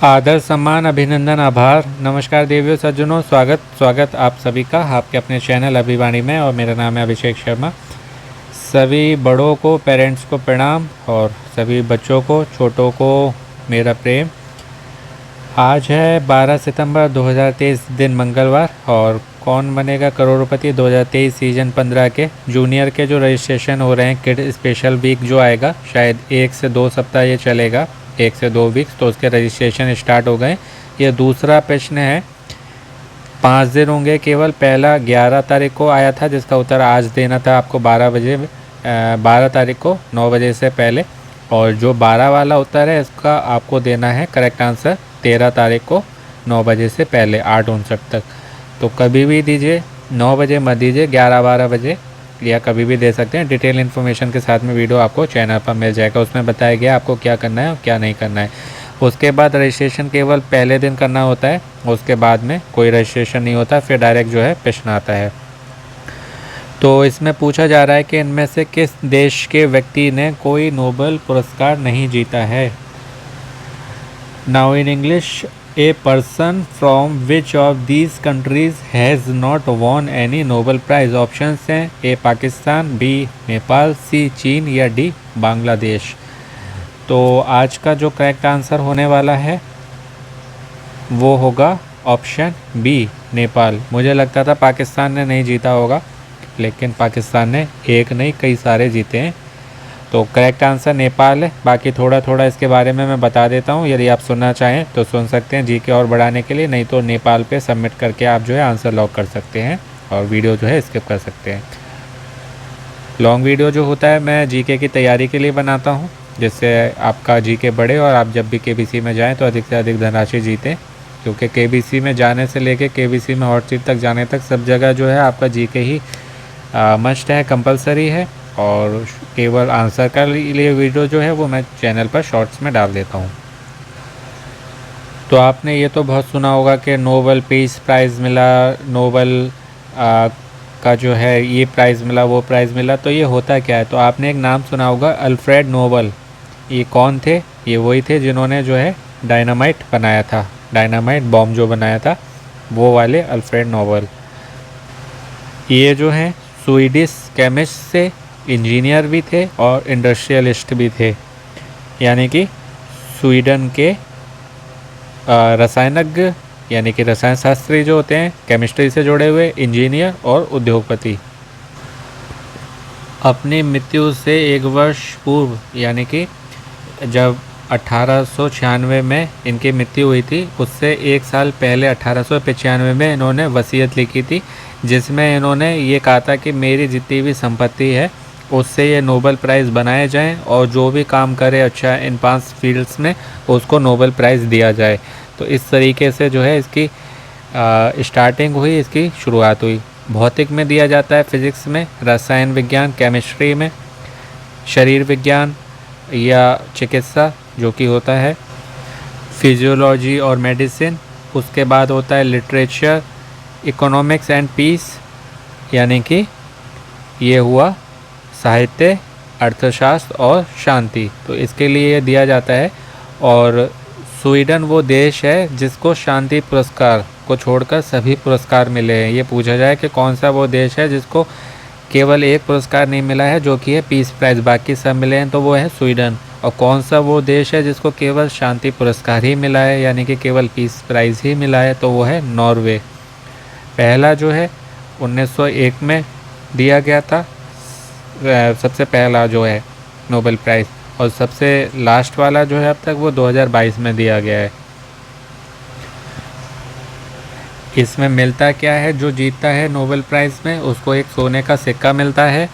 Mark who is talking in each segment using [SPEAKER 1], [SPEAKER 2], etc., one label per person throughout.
[SPEAKER 1] आदर सम्मान अभिनंदन आभार नमस्कार देवियों सज्जनों, स्वागत आप सभी का आपके अपने चैनल अभिवाणी में। और मेरा नाम है अभिषेक शर्मा। सभी बड़ों को, पेरेंट्स को प्रणाम और सभी बच्चों को, छोटों को मेरा प्रेम। आज है 12 सितंबर 2023 दिन मंगलवार। और कौन बनेगा करोड़पति 2023 सीजन 15 के जूनियर के जो रजिस्ट्रेशन हो रहे हैं, किड स्पेशल वीक जो आएगा, शायद 1 से 2 सप्ताह ये चलेगा, 1 से 2 वीक्स, तो उसके रजिस्ट्रेशन स्टार्ट हो गए। ये दूसरा प्रश्न है। 5 दिन होंगे केवल। पहला 11 तारीख को आया था, जिसका उत्तर आज देना था आपको 12 तारीख को 9 बजे से पहले। और जो 12 वाला उत्तर है, इसका आपको देना है करेक्ट आंसर 13 तारीख को 9 बजे से पहले, 8:59 तक। तो कभी भी दीजिए, 9 बजे मत दीजिए, 11-12 बजे या कभी भी दे सकते हैं। डिटेल इन्फॉर्मेशन के साथ में वीडियो आपको चैनल पर मिल जाएगा। उसमें बताया गया आपको क्या करना है और क्या नहीं करना है। उसके बाद रजिस्ट्रेशन केवल पहले दिन करना होता है, उसके बाद में कोई रजिस्ट्रेशन नहीं होता, फिर डायरेक्ट जो है प्रश्न आता है। तो इसमें पूछा जा रहा है कि इनमें से किस देश के व्यक्ति ने कोई नोबेल पुरस्कार नहीं जीता है। Now in English, A person from which of these countries has not won any Nobel Prize? Options हैं A Pakistan, B Nepal, C चीन या D बांग्लादेश। तो आज का जो करेक्ट आंसर होने वाला है वो होगा ऑप्शन B नेपाल। मुझे लगता था पाकिस्तान ने नहीं जीता होगा, लेकिन पाकिस्तान ने एक नहीं कई सारे जीते हैं। तो करेक्ट आंसर नेपाल है। बाकी थोड़ा थोड़ा इसके बारे में मैं बता देता हूँ, यदि आप सुनना चाहें तो सुन सकते हैं जीके और बढ़ाने के लिए, नहीं तो नेपाल पे सबमिट करके आप जो है आंसर लॉक कर सकते हैं और वीडियो जो है स्किप कर सकते हैं। लॉन्ग वीडियो जो होता है मैं जीके की तैयारी के लिए बनाता हूँ, जिससे आपका जीके बढ़े और आप जब भी केबीसी में जाएँ तो अधिक से अधिक धनराशि जीतें। क्योंकि केबीसी में जाने से लेके केबीसी में हॉट सीट तक जाने तक सब जगह जो है आपका जीके ही मस्ट है, कंपलसरी है। और केवल आंसर का लिए वीडियो जो है वो मैं चैनल पर शॉर्ट्स में डाल देता हूँ। तो आपने ये तो बहुत सुना होगा कि नोबेल पीस प्राइज़ मिला, नोबेल का जो है ये प्राइज़ मिला, वो प्राइज़ मिला। तो ये होता क्या है? तो आपने एक नाम सुना होगा, अल्फ्रेड नोबेल। ये कौन थे? ये वही थे जिन्होंने जो है डायनामाइट बनाया था, डायनामाइट बॉम्ब जो बनाया था, वो वाले अल्फ्रेड नोबेल। ये जो हैं स्वीडिश केमिस्ट से, इंजीनियर भी थे और इंडस्ट्रियलिस्ट भी थे, यानी कि स्वीडन के रसायनज्ञ यानी कि रसायन शास्त्री जो होते हैं, केमिस्ट्री से जुड़े हुए, इंजीनियर और उद्योगपति। अपनी मृत्यु से 1 वर्ष पूर्व, यानी कि जब 1896 में इनकी मृत्यु हुई थी, उससे 1 साल पहले 1895 में इन्होंने वसीयत लिखी थी, जिसमें इन्होंने ये कहा था कि मेरी जितनी भी संपत्ति है उससे ये नोबेल प्राइज़ बनाए जाएं और जो भी काम करे अच्छा इन 5 फील्ड्स में उसको नोबेल प्राइज़ दिया जाए। तो इस तरीके से जो है इसकी स्टार्टिंग हुई, इसकी शुरुआत हुई। भौतिक में दिया जाता है, फिज़िक्स में, रसायन विज्ञान, केमिस्ट्री में, शरीर विज्ञान या चिकित्सा जो कि होता है, फिजियोलॉजी और मेडिसिन। उसके बाद होता है लिटरेचर, इकोनॉमिक्स एंड पीस, यानी कि ये हुआ साहित्य, अर्थशास्त्र और शांति। तो इसके लिए दिया जाता है। और स्वीडन वो देश है जिसको शांति पुरस्कार को छोड़कर सभी पुरस्कार मिले हैं। ये पूछा जाए कि कौन सा वो देश है जिसको केवल एक पुरस्कार नहीं मिला है, जो कि है पीस प्राइज़, बाकी सब मिले हैं, तो वो है स्वीडन। और कौन सा वो देश है जिसको केवल शांति पुरस्कार ही मिला है, यानी कि केवल पीस प्राइज़ ही मिला है, तो वो है नॉर्वे। पहला जो है 1901 में दिया गया था, सबसे पहला जो है नोबेल प्राइज़। और सबसे लास्ट वाला जो है अब तक वो 2022 में दिया गया है। इसमें मिलता क्या है? जो जीतता है नोबेल प्राइज़ में उसको एक सोने का सिक्का मिलता है,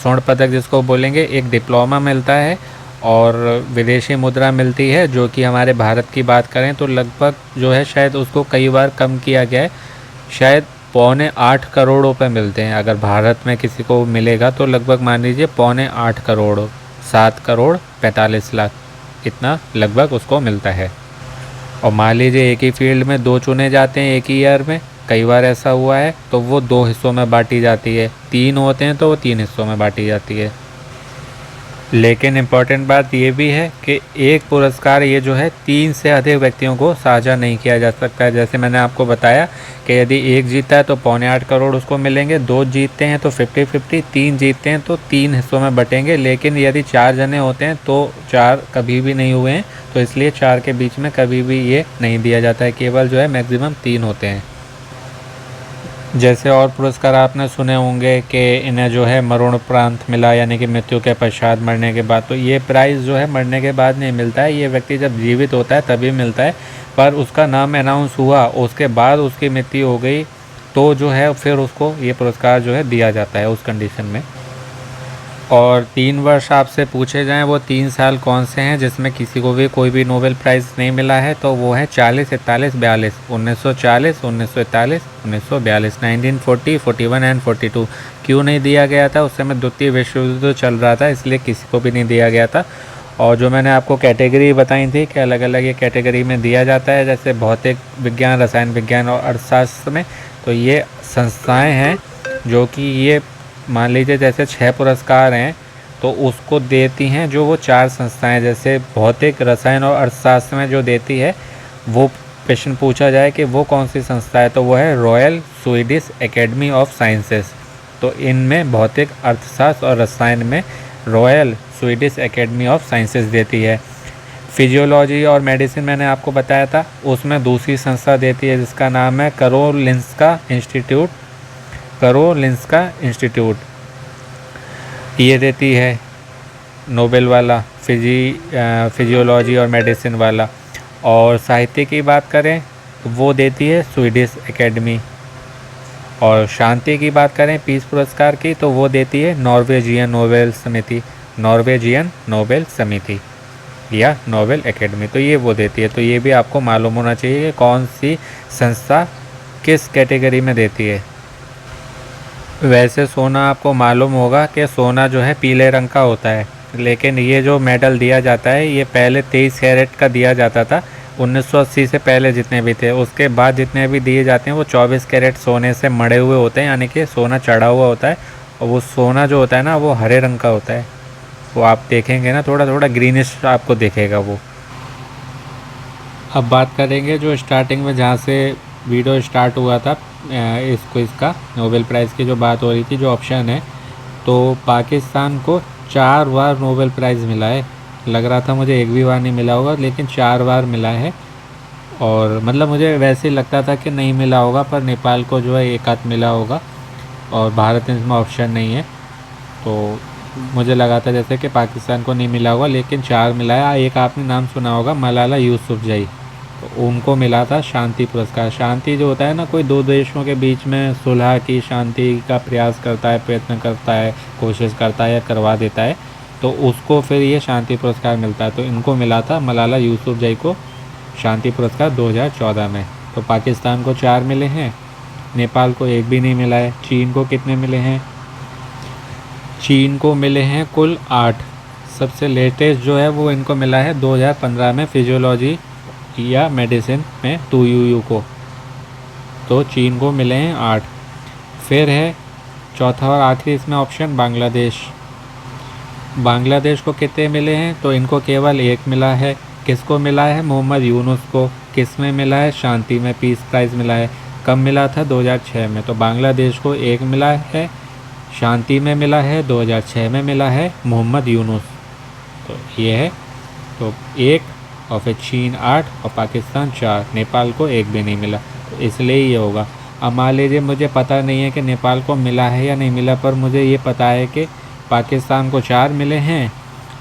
[SPEAKER 1] स्वर्ण पदक जिसको बोलेंगे, एक डिप्लोमा मिलता है और विदेशी मुद्रा मिलती है, जो कि हमारे भारत की बात करें तो लगभग जो है शायद उसको कई बार कम किया गया है, शायद 7.25 करोड़ रुपये मिलते हैं। अगर भारत में किसी को मिलेगा तो लगभग मान लीजिए 7.25 करोड़, 7 करोड़ 45 लाख, इतना लगभग उसको मिलता है। और मान लीजिए एक ही फील्ड में 2 चुने जाते हैं एक ही ईयर में, कई बार ऐसा हुआ है, तो वो 2 हिस्सों में बांटी जाती है। 3 होते हैं तो वो 3 हिस्सों में बांटी जाती है। लेकिन इम्पॉर्टेंट बात ये भी है कि एक पुरस्कार ये जो है 3 से अधिक व्यक्तियों को साझा नहीं किया जा सकता है। जैसे मैंने आपको बताया कि यदि एक जीता है तो 7.25 करोड़ उसको मिलेंगे, 2 जीतते हैं तो 50-50, 3 जीतते हैं तो 3 हिस्सों में बटेंगे। लेकिन यदि 4 जने होते हैं तो 4 कभी भी नहीं हुए हैं, तो इसलिए 4 के बीच में कभी भी ये नहीं दिया जाता है, केवल जो है मैक्सिमम 3 होते हैं। जैसे और पुरस्कार आपने सुने होंगे कि इन्हें जो है मरणोपरांत मिला, यानी कि मृत्यु के पश्चात, मरने के बाद। तो ये प्राइज़ जो है मरने के बाद नहीं मिलता है, ये व्यक्ति जब जीवित होता है तभी मिलता है। पर उसका नाम अनाउंस हुआ, उसके बाद उसकी मृत्यु हो गई, तो जो है फिर उसको ये पुरस्कार जो है दिया जाता है उस कंडीशन में। और 3 वर्ष आपसे पूछे जाएं, वो 3 साल कौन से हैं जिसमें किसी को भी कोई भी नोबेल प्राइज़ नहीं मिला है? तो वो है 40, 41, 42। 1940, 1941, 1942, 1940, 41 एंड 42। क्यों नहीं दिया गया था? उस समय द्वितीय विश्व युद्ध चल रहा था, इसलिए किसी को भी नहीं दिया गया था। और जो मैंने आपको कैटेगरी बताई थी कि अलग अलग ये कैटेगरी में दिया जाता है, जैसे भौतिक विज्ञान, रसायन विज्ञान और अर्थशास्त्र में, तो ये संस्थाएं हैं जो कि ये मान लीजिए जैसे 6 पुरस्कार हैं तो उसको देती हैं जो वो 4 संस्थाएं, जैसे भौतिक, रसायन और अर्थशास्त्र में जो देती है, वो प्रश्न पूछा जाए कि वो कौन सी संस्था है, तो वो है royal Swedish academy of sciences. तो इनमें भौतिक, अर्थशास्त्र और रसायन में royal Swedish academy of sciences देती है। फिजियोलॉजी और मेडिसिन मैंने आपको बताया था, उसमें दूसरी संस्था देती है जिसका नाम है कारोलिंस्का इंस्टीट्यूट। ये देती है नोबेल वाला फिजियोलॉजी और मेडिसिन वाला। और साहित्य की बात करें तो वो देती है स्वीडिश एकेडमी। और शांति की बात करें पीस पुरस्कार की, तो वो देती है नॉर्वेजियन नोबेल समिति या नोबेल एकेडमी। तो ये वो देती है। तो ये भी आपको मालूम होना चाहिए कि कौन सी संस्था किस कैटेगरी में देती है। वैसे सोना आपको मालूम होगा कि सोना जो है पीले रंग का होता है, लेकिन ये जो मेडल दिया जाता है ये पहले 23 कैरेट का दिया जाता था 1980 से पहले जितने भी थे। उसके बाद जितने भी दिए जाते हैं वो 24 कैरेट सोने से मढ़े हुए होते हैं, यानी कि सोना चढ़ा हुआ होता है। और वो सोना जो होता है ना वो हरे रंग का होता है। वो आप देखेंगे ना थोड़ा थोड़ा ग्रीनिश आपको दिखेगा वो। अब बात करेंगे जो स्टार्टिंग में जहाँ से वीडियो स्टार्ट हुआ था इसका नोबेल प्राइज़ की जो बात हो रही थी, जो ऑप्शन है, तो पाकिस्तान को 4 बार नोबेल प्राइज़ मिला है। लग रहा था मुझे एक भी बार नहीं मिला होगा, लेकिन 4 बार मिला है। और मतलब मुझे वैसे ही लगता था कि नहीं मिला होगा, पर नेपाल को जो है एक आध मिला होगा और भारत में ऑप्शन नहीं है, तो मुझे लगा था जैसे कि पाकिस्तान को नहीं मिला होगा, लेकिन 4 मिला है। एक आपने नाम सुना होगा मलाला यूसुफजई, तो उनको मिला था शांति पुरस्कार। शांति जो होता है ना, कोई 2 देशों के बीच में सुलह की, शांति का प्रयास करता है, प्रयत्न करता है, कोशिश करता है या करवा देता है, तो उसको फिर ये शांति पुरस्कार मिलता है। तो इनको मिला था मलाला यूसुफजई को शांति पुरस्कार 2014 में। तो पाकिस्तान को 4 मिले हैं, नेपाल को 1 भी नहीं मिला है। चीन को कितने मिले हैं? चीन को मिले हैं कुल 8। सबसे लेटेस्ट जो है वो इनको मिला है 2015 में फिजियोलॉजी या मेडिसिन में 2UU को। तो चीन को मिले हैं 8। फिर है चौथा और आखिरी इसमें ऑप्शन बांग्लादेश। बांग्लादेश को कितने मिले हैं? तो इनको केवल 1 मिला है। किसको मिला है? मोहम्मद यूनुस को। किस में मिला है? शांति में पीस प्राइज़ मिला है। कब मिला था? 2006 में। तो बांग्लादेश को 1 मिला है, शांति में मिला है, 2006 में मिला है मोहम्मद यूनुस। तो ये है, तो 1, और फिर चीन 8 और पाकिस्तान 4। नेपाल को 1 भी नहीं मिला, तो इसलिए ये होगा। अब मान लीजिए मुझे पता नहीं है कि नेपाल को मिला है या नहीं मिला, पर मुझे ये पता है कि पाकिस्तान को 4 मिले हैं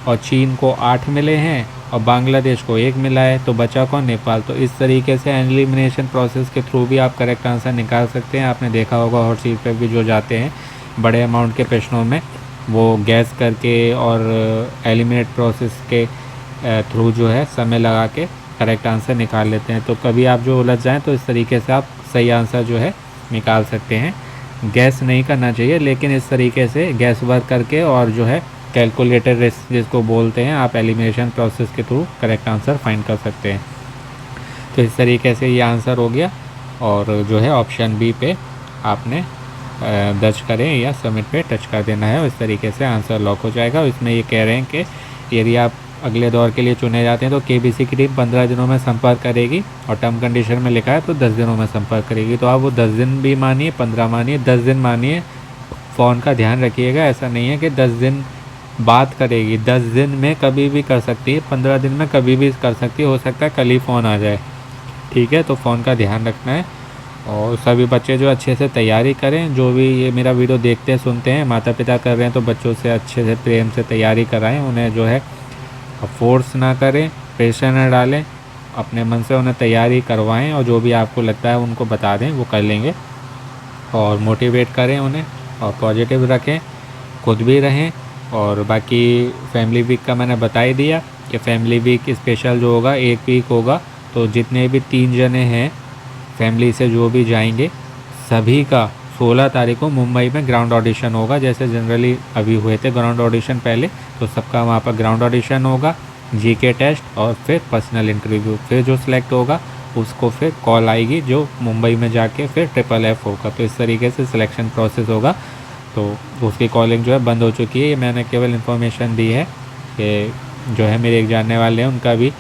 [SPEAKER 1] और चीन को 8 मिले हैं और बांग्लादेश को 1 मिला है, तो बचा कौन? नेपाल। तो इस तरीके से एलिमिनेशन प्रोसेस के थ्रू भी आप करेक्ट आंसर निकाल सकते हैं। आपने देखा होगा हॉट सीट पर भी जो जाते हैं बड़े अमाउंट के प्रश्नों में, वो गैस करके और एलिमिनेट प्रोसेस के थ्रू जो है समय लगा के करेक्ट आंसर निकाल लेते हैं। तो कभी आप जो उलझ जाएं तो इस तरीके से आप सही आंसर जो है निकाल सकते हैं। गैस नहीं करना चाहिए, लेकिन इस तरीके से गैस वर्क करके और जो है कैलकुलेटेड रिस्क जिसको बोलते हैं, आप एलिमिनेशन प्रोसेस के थ्रू करेक्ट आंसर फाइंड कर सकते हैं। तो इस तरीके से ये आंसर हो गया, और जो है ऑप्शन बी पे आपने दर्ज करें या सबमिट पे टच कर देना है। इस तरीके से आंसर लॉक हो जाएगा। इसमें ये कह रहे हैं कि यदि आप अगले दौर के लिए चुने जाते हैं तो केबीसी की टीम 15 दिनों में संपर्क करेगी, और टर्म कंडीशन में लिखा है तो 10 दिनों में संपर्क करेगी। तो आप वो 10 दिन भी मानिए, 15 मानिए, 10 दिन मानिए। फ़ोन का ध्यान रखिएगा, ऐसा नहीं है कि 10 दिन बात करेगी, 10 दिन में कभी भी कर सकती है, 15 दिन में कभी भी कर सकती है, हो सकता है कल ही फ़ोन आ जाए। ठीक है, तो फ़ोन का ध्यान रखना है। और सभी बच्चे जो अच्छे से तैयारी करें, जो भी ये मेरा वीडियो देखते हैं सुनते हैं, माता पिता कर रहे हैं तो बच्चों से अच्छे से प्रेम से तैयारी कराएं, उन्हें जो है फोर्स ना करें, प्रेशर ना डालें, अपने मन से उन्हें तैयारी करवाएं, और जो भी आपको लगता है उनको बता दें, वो कर लेंगे। और मोटिवेट करें उन्हें, और पॉजिटिव रखें, खुद भी रहें। और बाकी फैमिली वीक का मैंने बता ही दिया कि फैमिली वीक स्पेशल जो होगा 1 वीक होगा, तो जितने भी 3 जने हैं फैमिली से जो भी जाएंगे, सभी का 16 तारीख को मुंबई में ग्राउंड ऑडिशन होगा। जैसे जनरली अभी हुए थे ग्राउंड ऑडिशन पहले, तो सबका वहाँ पर ग्राउंड ऑडिशन होगा, जीके टेस्ट और फिर पर्सनल इंटरव्यू। फिर जो सिलेक्ट होगा उसको फिर कॉल आएगी, जो मुंबई में जाके फिर FFF होगा। तो इस तरीके से सिलेक्शन प्रोसेस होगा। तो उसकी कॉलिंग जो है बंद हो चुकी है। ये मैंने केवल इन्फॉर्मेशन दी है कि जो है मेरे एक जानने वाले हैं, उनका भी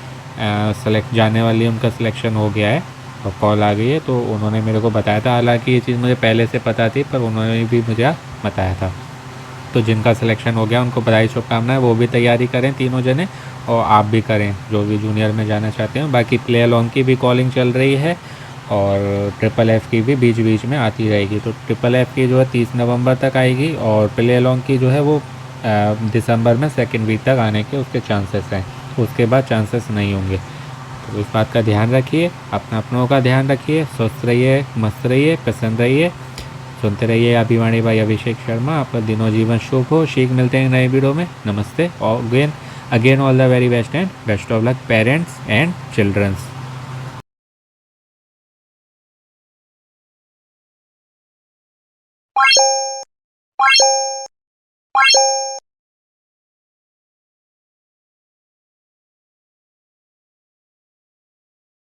[SPEAKER 1] सेलेक्ट जानने वाली है, उनका सिलेक्शन हो गया है और कॉल आ गई है। तो उन्होंने मेरे को बताया था, हालांकि ये चीज़ मुझे पहले से पता थी, पर उन्होंने भी मुझे बताया था। तो जिनका सिलेक्शन हो गया उनको बधाई शुभकामनाएं, वो भी तैयारी करें तीनों जने, और आप भी करें जो भी जूनियर में जाना चाहते हैं। बाकी प्ले अलॉन्ग की भी कॉलिंग चल रही है, और FFF की भी बीच बीच में आती रहेगी। तो FFF की जो है 30 नवंबर तक आएगी, और प्ले अलॉन्ग की जो है वो दिसंबर में 2nd वीक तक आने के उसके चांसेस हैं। उसके बाद चांसेस नहीं होंगे। तो इस बात का ध्यान रखिए, अपनों का ध्यान रखिए, स्वस्थ रहिए, मस्त रहिए, प्रसन्न रहिए। सुनते रहिए अभिवाणी भाई अभिषेक शर्मा। आपका दिनों जीवन शुभ हो। शीघ्र मिलते हैं नए वीडियो में। नमस्ते, और again all the very best and best of luck parents and children's.